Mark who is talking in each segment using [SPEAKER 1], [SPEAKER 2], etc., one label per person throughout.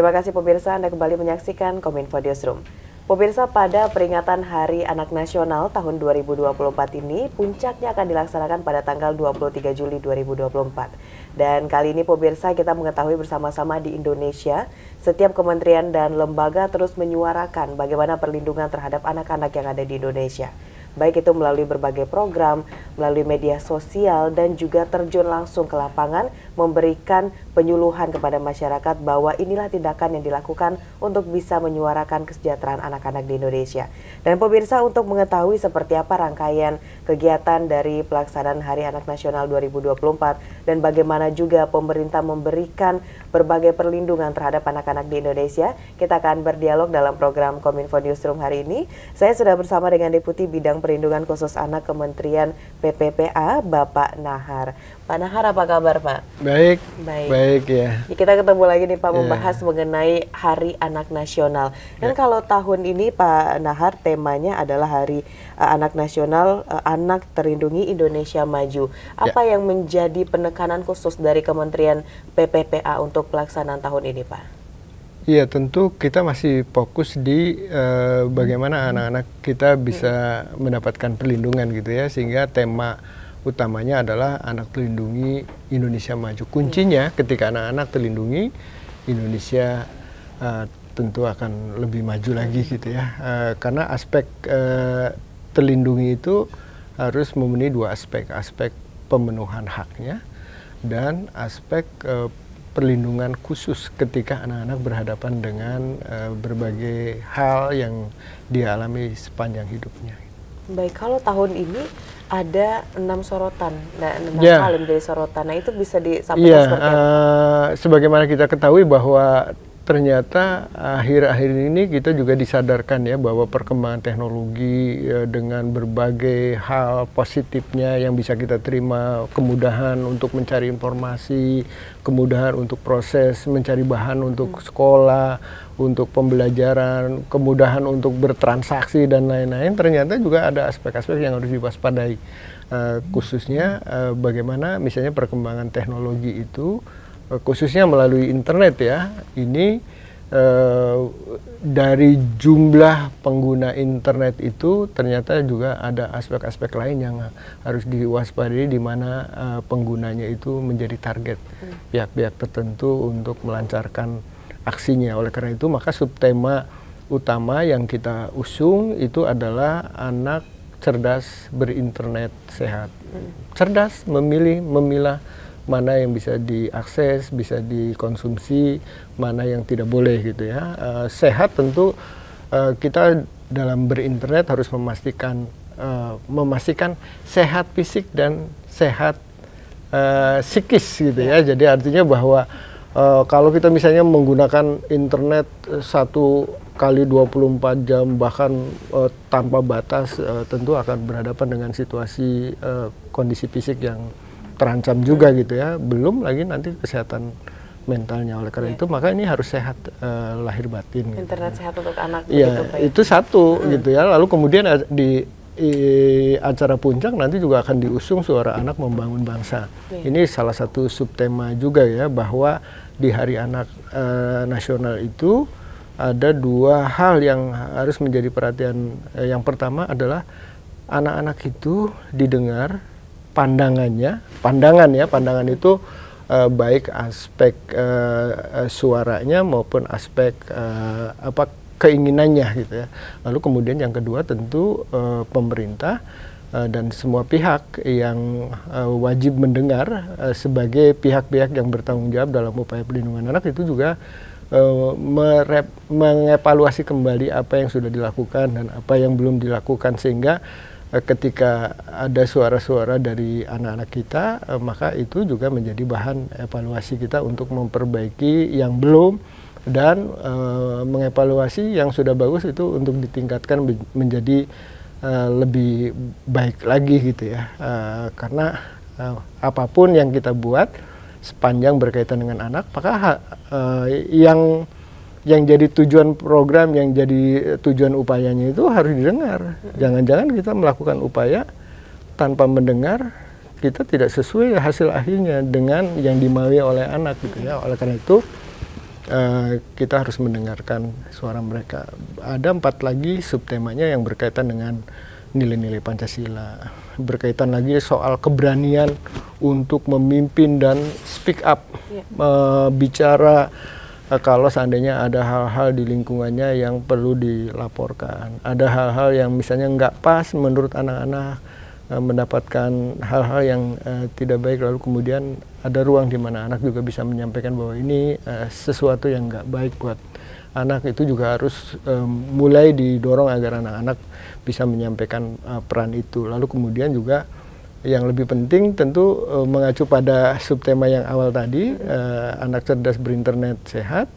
[SPEAKER 1] Terima kasih pemirsa, Anda kembali menyaksikan Kominfo Newsroom. Pemirsa, pada peringatan Hari Anak Nasional tahun 2024 ini, puncaknya akan dilaksanakan pada tanggal 23 Juli 2024. Dan kali ini pemirsa, kita mengetahui bersama-sama di Indonesia, setiap kementerian dan lembaga terus menyuarakan bagaimana perlindungan terhadap anak-anak yang ada di Indonesia. Baik itu melalui berbagai program, melalui media sosial, dan juga terjun langsung ke lapangan, memberikan penyuluhan kepada masyarakat bahwa inilah tindakan yang dilakukan untuk bisa menyuarakan kesejahteraan anak-anak di Indonesia. Dan pemirsa, untuk mengetahui seperti apa rangkaian kegiatan dari pelaksanaan Hari Anak Nasional 2024 dan bagaimana juga pemerintah memberikan berbagai perlindungan terhadap anak-anak di Indonesia, kita akan berdialog dalam program Kominfo Newsroom hari ini. Saya sudah bersama dengan Deputi Bidang Perlindungan Khusus Anak Kementerian PPPA, Bapak Nahar. Pak Nahar, apa kabar Pak?
[SPEAKER 2] Baik ya.
[SPEAKER 1] Kita ketemu lagi nih Pak, membahas mengenai Hari Anak Nasional. Dan kalau tahun ini Pak Nahar, temanya adalah Hari Anak Nasional, Anak Terlindungi Indonesia Maju. Apa yang menjadi penekanan khusus dari Kementerian PPPA untuk pelaksanaan tahun ini Pak?
[SPEAKER 2] Iya, tentu kita masih fokus di bagaimana anak-anak kita bisa mendapatkan perlindungan gitu ya, sehingga tema utamanya adalah anak terlindungi Indonesia Maju. Kuncinya ketika anak-anak terlindungi, Indonesia tentu akan lebih maju lagi gitu ya, karena aspek terlindungi itu harus memenuhi dua aspek pemenuhan haknya dan aspek perlindungan khusus ketika anak-anak berhadapan dengan berbagai hal yang dialami sepanjang hidupnya.
[SPEAKER 1] Baik, kalau tahun ini ada 6 sorotan, dan 6 hal yang menjadi sorotan. Nah, itu bisa disampaikan seperti apa?
[SPEAKER 2] Sebagaimana kita ketahui bahwa ternyata akhir-akhir ini kita juga disadarkan ya bahwa perkembangan teknologi dengan berbagai hal positifnya yang bisa kita terima, kemudahan untuk mencari informasi, kemudahan untuk proses mencari bahan untuk sekolah, untuk pembelajaran, kemudahan untuk bertransaksi dan lain-lain, ternyata juga ada aspek-aspek yang harus diwaspadai, khususnya bagaimana misalnya perkembangan teknologi itu khususnya melalui internet ya, ini dari jumlah pengguna internet itu ternyata juga ada aspek-aspek lain yang harus diwaspadai, di mana penggunanya itu menjadi target pihak-pihak tertentu untuk melancarkan aksinya. Oleh karena itu maka subtema utama yang kita usung itu adalah anak cerdas berinternet sehat. Cerdas memilah mana yang bisa diakses, bisa dikonsumsi, mana yang tidak boleh gitu ya. Sehat tentu kita dalam berinternet harus memastikan sehat fisik dan sehat psikis gitu ya. Jadi artinya bahwa kalau kita misalnya menggunakan internet 1 kali 24 jam bahkan tanpa batas, tentu akan berhadapan dengan situasi kondisi fisik yang terancam juga gitu ya, belum lagi nanti kesehatan mentalnya. Oleh karena itu maka ini harus sehat lahir batin.
[SPEAKER 1] Internet
[SPEAKER 2] gitu.
[SPEAKER 1] sehat untuk anak.
[SPEAKER 2] Iya, itu satu gitu ya. Lalu kemudian di acara puncak nanti juga akan diusung Suara Anak Membangun Bangsa. Ini salah satu subtema juga ya, bahwa di Hari Anak Nasional itu ada 2 hal yang harus menjadi perhatian. Yang pertama adalah anak-anak itu didengar pandangan itu baik aspek suaranya maupun aspek keinginannya gitu ya. Lalu kemudian yang kedua tentu pemerintah dan semua pihak yang wajib mendengar sebagai pihak-pihak yang bertanggung jawab dalam upaya perlindungan anak itu juga mengevaluasi kembali apa yang sudah dilakukan dan apa yang belum dilakukan, sehingga ketika ada suara-suara dari anak-anak kita, maka itu juga menjadi bahan evaluasi kita untuk memperbaiki yang belum, dan mengevaluasi yang sudah bagus itu untuk ditingkatkan menjadi lebih baik lagi gitu ya. Karena apapun yang kita buat sepanjang berkaitan dengan anak, maka yang jadi tujuan program, yang jadi tujuan upayanya itu harus didengar. Jangan-jangan kita melakukan upaya tanpa mendengar, kita tidak sesuai hasil akhirnya dengan yang dimaui oleh anak gitu ya. Oleh karena itu kita harus mendengarkan suara mereka. Ada 4 lagi subtemanya yang berkaitan dengan nilai-nilai Pancasila, berkaitan lagi soal keberanian untuk memimpin dan speak up, bicara kalau seandainya ada hal-hal di lingkungannya yang perlu dilaporkan, ada hal-hal yang misalnya nggak pas menurut anak-anak, mendapatkan hal-hal yang tidak baik, lalu kemudian ada ruang di mana anak juga bisa menyampaikan bahwa ini sesuatu yang nggak baik buat anak. Itu juga harus mulai didorong agar anak-anak bisa menyampaikan peran itu. Lalu kemudian juga yang lebih penting tentu mengacu pada subtema yang awal tadi, anak cerdas berinternet sehat,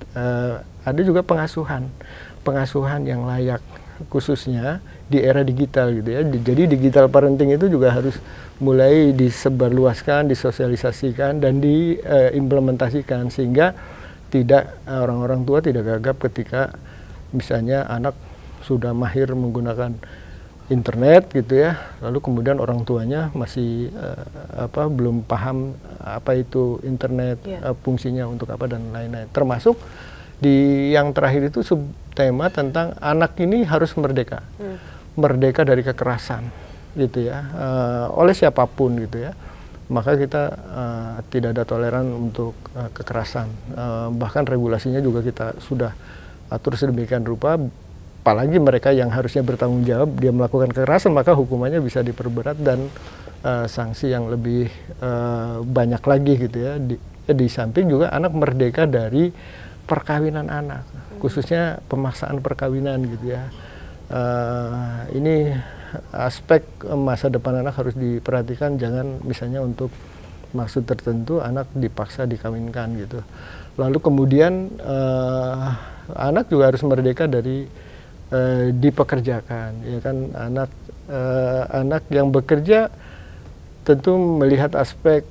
[SPEAKER 2] ada juga pengasuhan yang layak, khususnya di era digital gitu ya. Jadi digital parenting itu juga harus mulai disebarluaskan, disosialisasikan dan diimplementasikan sehingga tidak orang-orang tua tidak gagap ketika misalnya anak sudah mahir menggunakan internet gitu ya, lalu kemudian orang tuanya masih belum paham apa itu internet, fungsinya untuk apa dan lain-lain. Termasuk di yang terakhir itu subtema tentang anak ini harus merdeka, merdeka dari kekerasan gitu ya, oleh siapapun gitu ya. Maka kita tidak ada toleran untuk kekerasan, bahkan regulasinya juga kita sudah atur sedemikian rupa. Apalagi mereka yang harusnya bertanggung jawab, dia melakukan kekerasan, maka hukumannya bisa diperberat dan sanksi yang lebih banyak lagi gitu ya. Di samping juga anak merdeka dari perkawinan anak, khususnya pemaksaan perkawinan gitu ya. Ini aspek masa depan anak harus diperhatikan, jangan misalnya untuk maksud tertentu anak dipaksa dikawinkan gitu. Lalu kemudian anak juga harus merdeka dari dipekerjakan, ya kan. Anak yang bekerja tentu melihat aspek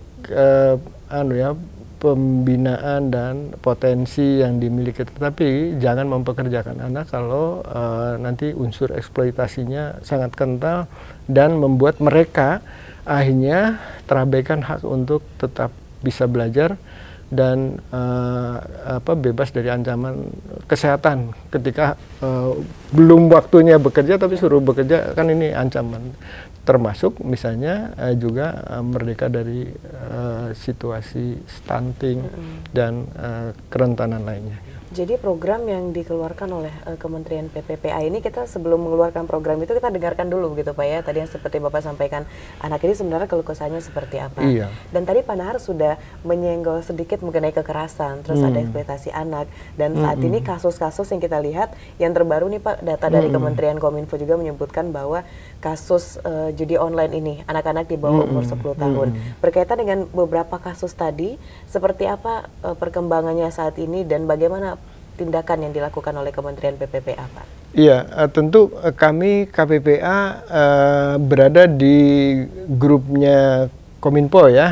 [SPEAKER 2] pembinaan dan potensi yang dimiliki, tetapi jangan mempekerjakan anak kalau nanti unsur eksploitasinya sangat kental dan membuat mereka akhirnya terabaikan hak untuk tetap bisa belajar dan bebas dari ancaman kesehatan ketika belum waktunya bekerja tapi suruh bekerja, kan ini ancaman. Termasuk misalnya juga merdeka dari situasi stunting dan kerentanan lainnya.
[SPEAKER 1] Jadi program yang dikeluarkan oleh Kementerian PPPA ini, kita sebelum mengeluarkan program itu kita dengarkan dulu gitu Pak ya. Tadi yang seperti Bapak sampaikan, anak ini sebenarnya keluh kesahnya seperti apa.
[SPEAKER 2] Iya.
[SPEAKER 1] Dan tadi Pak Nahar sudah menyenggol sedikit mengenai kekerasan, terus ada eksploitasi anak. Dan saat ini kasus-kasus yang kita lihat, yang terbaru nih Pak, data dari Kementerian Kominfo juga menyebutkan bahwa kasus judi online ini, anak-anak di bawah umur 10 tahun. Berkaitan dengan beberapa kasus tadi, seperti apa perkembangannya saat ini dan bagaimana tindakan yang dilakukan oleh Kementerian PPPA, Pak?
[SPEAKER 2] Iya, tentu kami KPPA berada di grupnya Kominfo ya.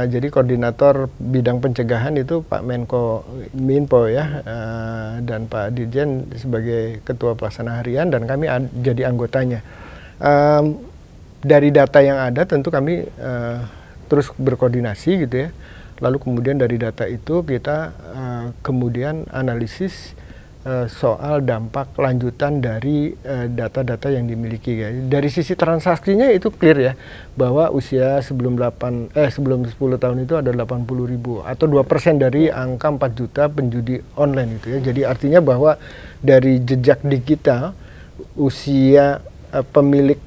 [SPEAKER 2] Jadi koordinator bidang pencegahan itu Pak Menko Minfo ya, dan Pak Dirjen sebagai ketua pelaksana harian dan kami jadi anggotanya. Dari data yang ada tentu kami terus berkoordinasi gitu ya. Lalu kemudian dari data itu kita kemudian analisis soal dampak lanjutan dari data-data yang dimiliki ya. Dari sisi transaksinya itu clear ya, bahwa usia sebelum 10 tahun itu ada 80.000 atau 2% dari angka 4 juta penjudi online itu ya. Jadi artinya bahwa dari jejak digital usia pemilik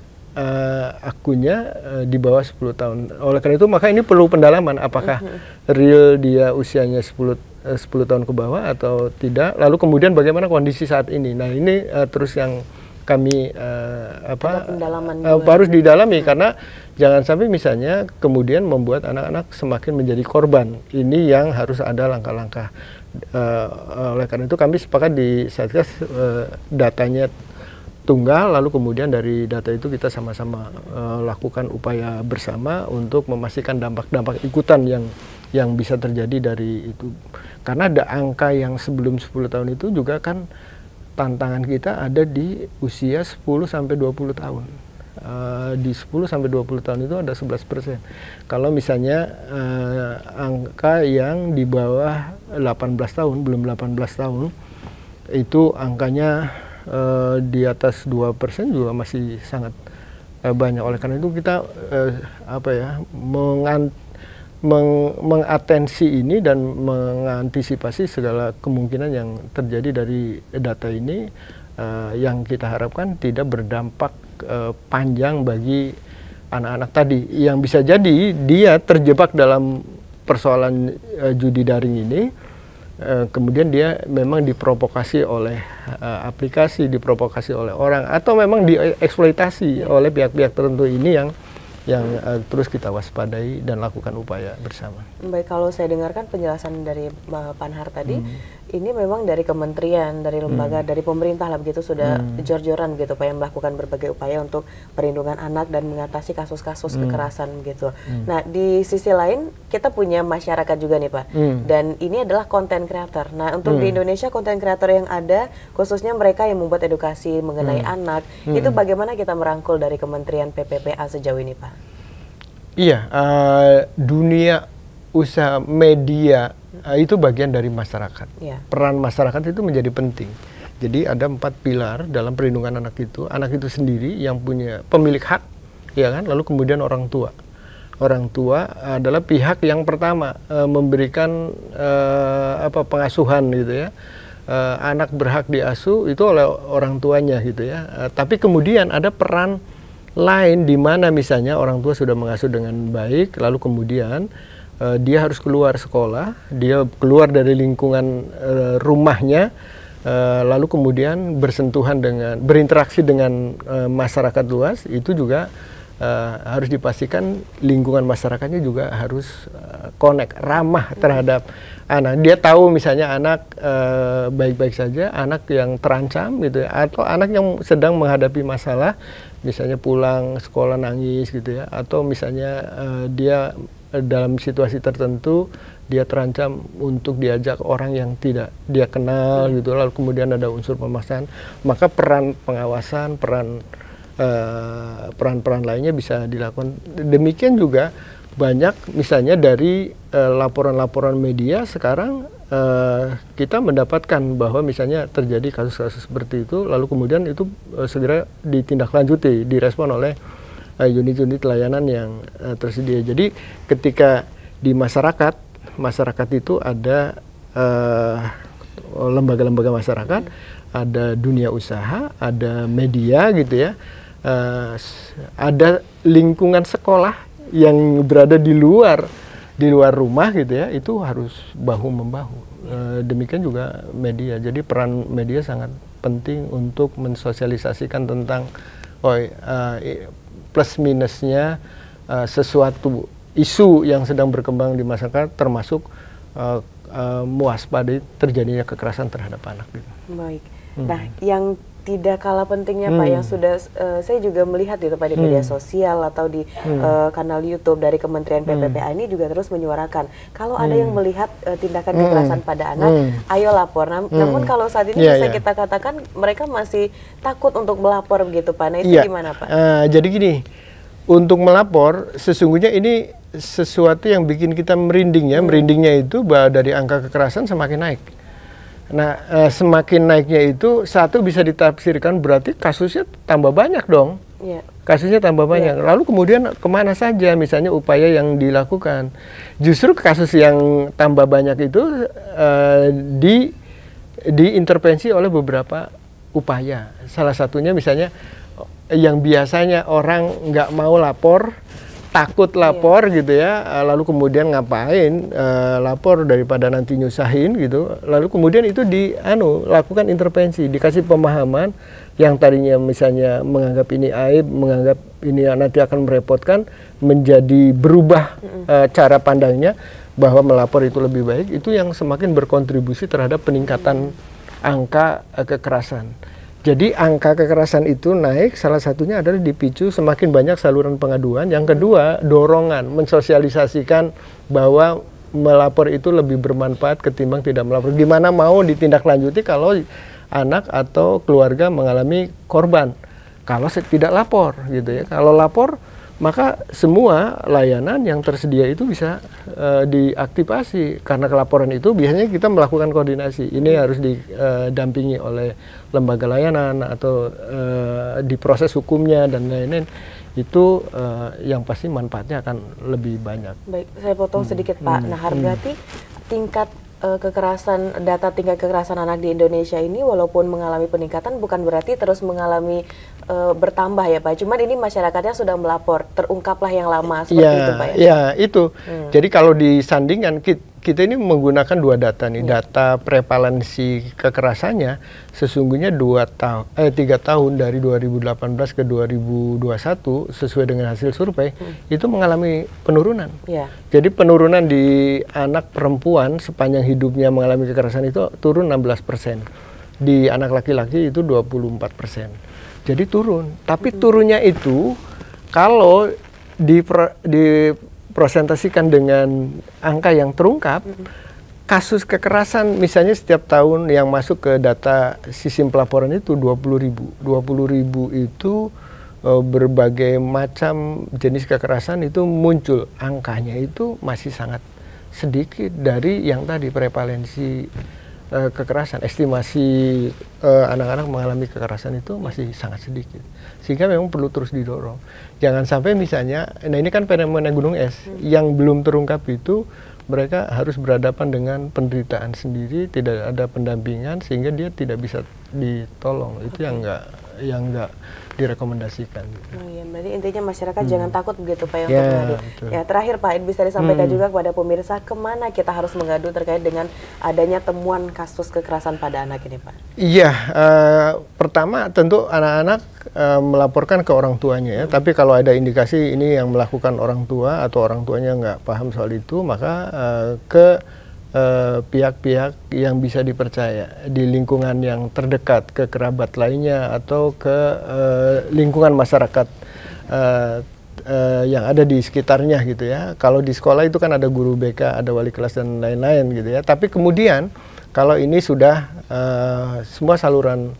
[SPEAKER 2] akunnya di bawah 10 tahun. Oleh karena itu maka ini perlu pendalaman, apakah real dia usianya 10 tahun ke bawah atau tidak. Lalu kemudian bagaimana kondisi saat ini. Nah, ini terus yang kami harus didalami karena jangan sampai misalnya kemudian membuat anak-anak semakin menjadi korban. Ini yang harus ada langkah-langkah. Oleh karena itu kami sepakat di Satgas datanya tunggal, lalu kemudian dari data itu kita sama-sama lakukan upaya bersama untuk memastikan dampak-dampak ikutan yang bisa terjadi dari itu. Karena ada angka yang sebelum 10 tahun itu juga kan tantangan kita ada di usia 10 sampai 20 tahun. di 10 sampai 20 tahun itu ada 11%. Kalau misalnya angka yang di bawah 18 tahun, belum 18 tahun, itu angkanya di atas 2% juga masih sangat banyak. Oleh karena itu kita mengatensi ini dan mengantisipasi segala kemungkinan yang terjadi dari data ini, yang kita harapkan tidak berdampak panjang bagi anak-anak tadi, yang bisa jadi dia terjebak dalam persoalan judi daring ini, kemudian dia memang diprovokasi oleh aplikasi, diprovokasi oleh orang, atau memang dieksploitasi oleh pihak-pihak tertentu ini yang terus kita waspadai dan lakukan upaya bersama.
[SPEAKER 1] Baik, kalau saya dengarkan penjelasan dari Panhar tadi, ini memang dari kementerian, dari lembaga, dari pemerintah lah begitu sudah jor-joran gitu Pak, yang melakukan berbagai upaya untuk perlindungan anak dan mengatasi kasus-kasus kekerasan gitu. Nah, di sisi lain kita punya masyarakat juga nih Pak, dan ini adalah konten kreator. Nah, untuk di Indonesia konten kreator yang ada, khususnya mereka yang membuat edukasi mengenai anak, itu bagaimana kita merangkul dari Kementerian PPPA sejauh ini Pak?
[SPEAKER 2] Iya, dunia usaha media itu bagian dari masyarakat. Peran masyarakat itu menjadi penting. Jadi ada 4 pilar dalam perlindungan anak itu. Anak itu sendiri yang punya pemilik hak, ya kan? Lalu kemudian orang tua. Orang tua adalah pihak yang pertama memberikan pengasuhan gitu ya. Anak berhak diasuh itu oleh orang tuanya gitu ya. Tapi kemudian ada peran lain di mana misalnya orang tua sudah mengasuh dengan baik, lalu kemudian dia harus keluar sekolah, dia keluar dari lingkungan rumahnya, lalu kemudian berinteraksi dengan masyarakat luas, itu juga harus dipastikan lingkungan masyarakatnya juga harus connect, ramah terhadap anak. Dia tahu misalnya anak baik-baik saja, anak yang terancam gitu ya, atau anak yang sedang menghadapi masalah, misalnya pulang sekolah nangis gitu ya, atau misalnya dia dalam situasi tertentu dia terancam untuk diajak orang yang tidak dia kenal gitu, lalu kemudian ada unsur pemaksaan, maka peran pengawasan, peran-peran lainnya bisa dilakukan. Demikian juga banyak misalnya dari laporan-laporan media sekarang kita mendapatkan bahwa misalnya terjadi kasus-kasus seperti itu, lalu kemudian itu segera ditindaklanjuti, direspon oleh unit-unit layanan yang tersedia. Jadi ketika di masyarakat itu ada lembaga-lembaga masyarakat, ada dunia usaha, ada media gitu ya, ada lingkungan sekolah yang berada di luar rumah gitu ya, itu harus bahu-membahu. Demikian juga media. Jadi peran media sangat penting untuk mensosialisasikan tentang plus minusnya sesuatu isu yang sedang berkembang di masyarakat, termasuk mewaspadai terjadinya kekerasan terhadap anak. Gitu.
[SPEAKER 1] Baik. Nah, yang tidak kalah pentingnya Pak, yang sudah saya juga melihat itu Pak di media sosial atau di kanal YouTube dari Kementerian PPPA ini juga terus menyuarakan kalau ada yang melihat tindakan kekerasan pada anak, ayo lapor. Namun kalau saat ini bisa kita katakan mereka masih takut untuk melapor begitu Pak. Nah, itu gimana Pak?
[SPEAKER 2] Jadi gini, untuk melapor sesungguhnya ini sesuatu yang bikin kita merinding ya. Merindingnya itu bahwa dari angka kekerasan semakin naik. Nah, semakin naiknya itu satu bisa ditafsirkan berarti kasusnya tambah banyak dong. Kasusnya tambah banyak. Lalu kemudian kemana saja misalnya upaya yang dilakukan? Justru kasus yang tambah banyak itu diintervensi oleh beberapa upaya. Salah satunya misalnya yang biasanya orang nggak mau lapor, takut lapor gitu ya, lalu kemudian ngapain lapor daripada nanti nyusahin gitu, lalu kemudian itu lakukan intervensi, dikasih pemahaman yang tadinya misalnya menganggap ini aib, menganggap ini nanti akan merepotkan, menjadi berubah cara pandangnya bahwa melapor itu lebih baik, itu yang semakin berkontribusi terhadap peningkatan angka kekerasan. Jadi angka kekerasan itu naik, salah satunya adalah dipicu semakin banyak saluran pengaduan. Yang kedua, dorongan, mensosialisasikan bahwa melapor itu lebih bermanfaat ketimbang tidak melapor. Gimana mau ditindaklanjuti kalau anak atau keluarga mengalami korban kalau tidak lapor gitu ya. Kalau lapor maka semua layanan yang tersedia itu bisa diaktifasi. Karena kelaporan itu biasanya kita melakukan koordinasi. Ini harus didampingi oleh lembaga layanan atau diproses hukumnya dan lain-lain. Itu yang pasti manfaatnya akan lebih banyak.
[SPEAKER 1] Baik, saya potong sedikit Pak Nahar, berarti tingkat tingkat kekerasan anak di Indonesia ini walaupun mengalami peningkatan bukan berarti terus mengalami bertambah ya Pak. Cuman ini masyarakatnya sudah melapor, terungkaplah yang lama seperti itu Pak ya.
[SPEAKER 2] Ya, itu. Jadi kalau disandingkan kita ini menggunakan dua data nih, data prevalensi kekerasannya sesungguhnya 3 tahun dari 2018 ke 2021 sesuai dengan hasil survei itu mengalami penurunan. Jadi penurunan di anak perempuan sepanjang hidupnya mengalami kekerasan itu turun 16%. Di anak laki-laki itu 24%. Jadi turun. Tapi turunnya itu kalau dipresentasikan dengan angka yang terungkap, kasus kekerasan misalnya setiap tahun yang masuk ke data sistem pelaporan itu 20.000. 20.000 itu berbagai macam jenis kekerasan itu muncul. Angkanya itu masih sangat sedikit dari yang tadi prevalensi kekerasan. Estimasi anak-anak mengalami kekerasan itu masih sangat sedikit. Sehingga memang perlu terus didorong. Jangan sampai misalnya, nah ini kan fenomena gunung es, yang belum terungkap itu mereka harus berhadapan dengan penderitaan sendiri, tidak ada pendampingan sehingga dia tidak bisa ditolong. Itu yang enggak direkomendasikan.
[SPEAKER 1] Oh iya, berarti intinya masyarakat jangan takut begitu Pak untuk mengadu. Ya, terakhir Pak, bisa disampaikan juga kepada pemirsa kemana kita harus mengadu terkait dengan adanya temuan kasus kekerasan pada anak ini Pak?
[SPEAKER 2] Iya, pertama tentu anak-anak melaporkan ke orang tuanya ya. Tapi kalau ada indikasi ini yang melakukan orang tua atau orang tuanya nggak paham soal itu, maka ke pihak-pihak yang bisa dipercaya di lingkungan yang terdekat, ke kerabat lainnya atau ke lingkungan masyarakat yang ada di sekitarnya gitu ya. Kalau di sekolah itu kan ada guru BK, ada wali kelas dan lain-lain gitu ya. Tapi kemudian kalau ini sudah semua saluran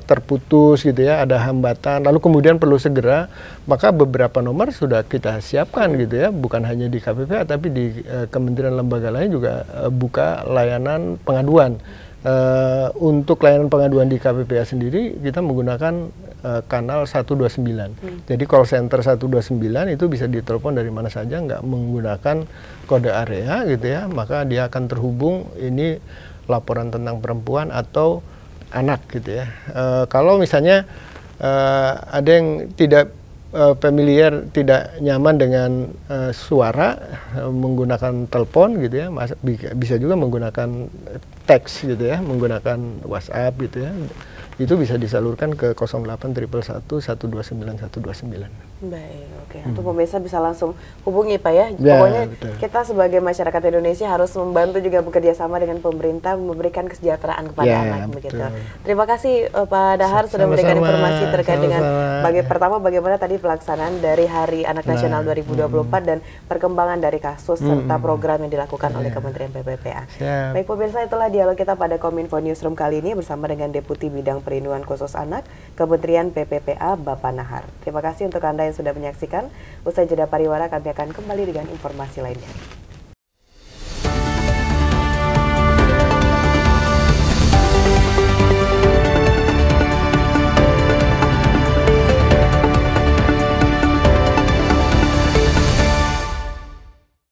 [SPEAKER 2] terputus gitu ya, ada hambatan, lalu kemudian perlu segera, maka beberapa nomor sudah kita siapkan gitu ya, bukan hanya di KPPA tapi di kementerian lembaga lain juga buka layanan pengaduan. Untuk layanan pengaduan di KPPA sendiri kita menggunakan kanal 129. Jadi call center 129 itu bisa ditelepon dari mana saja, nggak menggunakan kode area gitu ya, maka dia akan terhubung ini laporan tentang perempuan atau anak gitu ya. Kalau misalnya ada yang tidak familiar, tidak nyaman dengan suara, menggunakan telepon gitu ya, bisa juga menggunakan teks gitu ya, menggunakan WhatsApp gitu ya. Itu bisa disalurkan ke 08 111 129 129.
[SPEAKER 1] Baik, oke. Untuk pemirsa bisa langsung hubungi Pak ya. Pokoknya kita sebagai masyarakat Indonesia harus membantu juga bekerja sama dengan pemerintah memberikan kesejahteraan kepada anak begitu. Terima kasih Pak Dahar sudah memberikan informasi terkait dengan bagaimana tadi pelaksanaan dari Hari Anak Nasional 2024 dan perkembangan dari kasus serta program yang dilakukan oleh Kementerian PPPA. Baik pemirsa, itulah dialog kita pada Kominfo Newsroom kali ini bersama dengan Deputi Bidang Perlindungan Khusus Anak Kementerian PPPA Bapak Nahar. Terima kasih untuk Anda yang sudah menyaksikan. Usai jeda pariwara kami akan kembali dengan informasi lainnya.